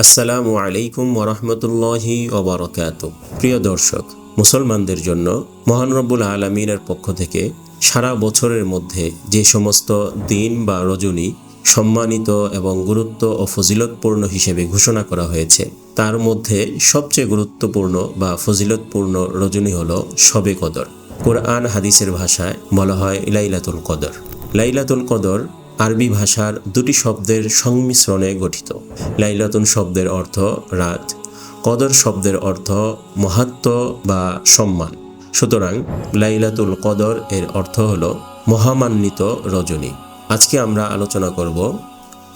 আসসালামু আলাইকুম ওরহমতুল্লাহি ওবরাকাতুহু। প্রিয় দর্শক, মুসলমানদের জন্য মহান রব্বুল আলামিনের পক্ষ থেকে সারা বছরের মধ্যে যে সমস্ত দিন বা রজনী সম্মানিত এবং গুরুত্ব ও ফজিলতপূর্ণ হিসেবে ঘোষণা করা হয়েছে, তার মধ্যে সবচেয়ে গুরুত্বপূর্ণ বা ফজিলতপূর্ণ রজনী হলো শবে কদর। কোরআন হাদিসের ভাষায় বলা হয় লাইলাতুল কদর। লাইলাতুল কদর আরবি ভাষার দুটি শব্দের সংমিশ্রণে গঠিত। লাইলাতুন শব্দের অর্থ রাত, কদর শব্দের অর্থ মাহাত্ম্য বা সম্মান। সুতরাং লাইলাতুল কদর এর অর্থ হলো মহামান্বিত রজনী। আজকে আমরা আলোচনা করব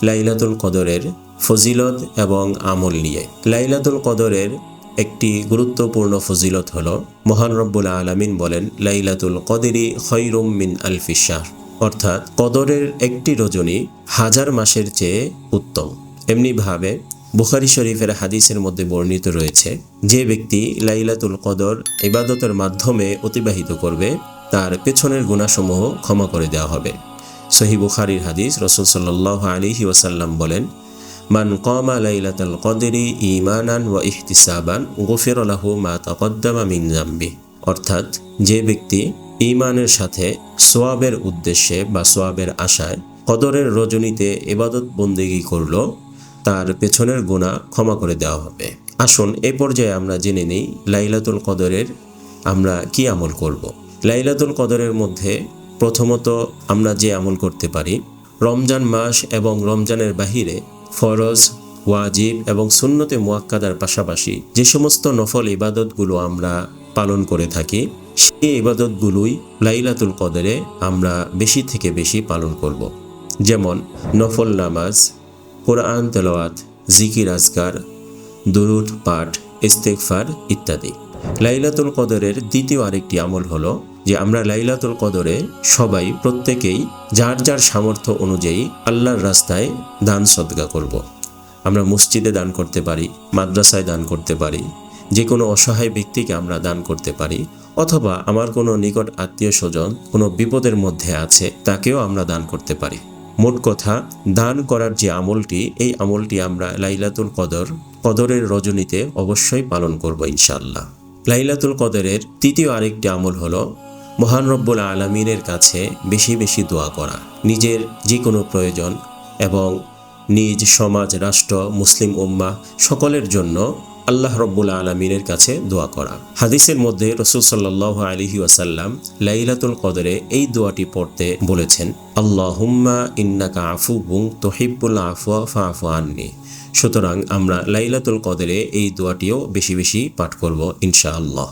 লাইলাতুল কদরের ফজিলত এবং আমল নিয়ে। লাইলাতুল কদরের একটি গুরুত্বপূর্ণ ফজিলত হলো মহান রব্বুল আলামিন বলেন, লাইলাতুল কদরি খৈরুম মিন আলফি শাহর, অর্থাৎ কদরের একটি রজনী হাজার মাসের চেয়ে উত্তম। এমনিভাবে বুখারী শরীফের হাদিসের মধ্যে বর্ণিত রয়েছে, যে ব্যক্তি লাইলাতুল কদর ইবাদতের মাধ্যমে অতিবাহিত করবে তার পেছনের গুনাহসমূহ ক্ষমা করে দেওয়া হবে। সহিহ বুখারীর হাদিস, রাসূল সাল্লাল্লাহু আলাইহি ওয়াসাল্লাম বলেন, মান কামা লাইলাতুল কদরি ঈমানান ওয়া ইহতিসাবান গুফিরা লাহু মা তাকদ্দামা মিন যামবি, অর্থাৎ যে ব্যক্তি ঈমানের সাথে সোয়াবের উদ্দেশ্যে বা সোয়াবের আশায় কদরের রজনীতে ইবাদত বন্দেগী করলো, তার পেছনের গুনাহ ক্ষমা করে দেওয়া হবে। আসুন এ পর্যায়ে আমরা জেনে নিই লাইলাতুল কদরের আমরা কি আমল করব। লাইলাতুল কদরের মধ্যে প্রথমত আমরা যে আমল করতে পারি, রমজান মাস এবং রমজানের বাহিরে ফরজ, ওয়াজিব এবং সুন্নতে মুআক্কাদার পাশাপাশি যে সমস্ত নফল ইবাদতগুলো আমরা পালন করে থাকি, সেই ইবাদতগুলোই লাইলাতুল কদরে আমরা বেশি থেকে বেশি পালন করব। যেমন নফল নামাজ, কোরআন তেলাওয়াত, জিকির আজকার, দুরূদ পাঠ, ইস্তেগফার ইত্যাদি। লাইলাতুল কদরের দ্বিতীয় আরেকটি আমল হলো যে আমরা লাইলাতুল কদরে সবাই প্রত্যেকেই যার যার সামর্থ্য অনুযায়ী আল্লাহর রাস্তায় দান সদকা করব। আমরা মসজিদে দান করতে পারি, মাদ্রাসায় দান করতে পারি, যে কোনো অসহায় ব্যক্তিকে আমরা দান করতে পারি, অথবা আমার কোনো নিকট আত্মীয় স্বজন কোনো বিপদের মধ্যে আছে তাকেও আমরা দান করতে পারি। মোট কথা, দান করার যে আমলটি, এই আমলটি আমরা লাইলাতুল কদরের রজনীতে অবশ্যই পালন করব ইনশাআল্লাহ। লাইলাতুল কদরের তৃতীয় আরেকটি আমল হলো মহান রব্বুল আলামিনের কাছে বেশি বেশি দোয়া করা। নিজের যে কোনো প্রয়োজন এবং নিজ সমাজ, রাষ্ট্র, মুসলিম উম্মাহ সকলের জন্য আল্লাহ রব্বুল আলামিনের কাছে দোয়া করা। হাদিসের মধ্যে রাসূল সাল্লাল্লাহু আলাইহি ওয়াসাল্লাম লাইলাতুল কদরে এই দোয়াটি পড়তে বলেছেন, আল্লাহুম্মা ইন্নাকা আফুউন তুহিব্বুল আফওয়া ফাআফু আন্নি। সুতরাং আমরা লাইলাতুল কদরে এই দোয়াটিও বেশি বেশি পাঠ করব ইনশাআল্লাহ।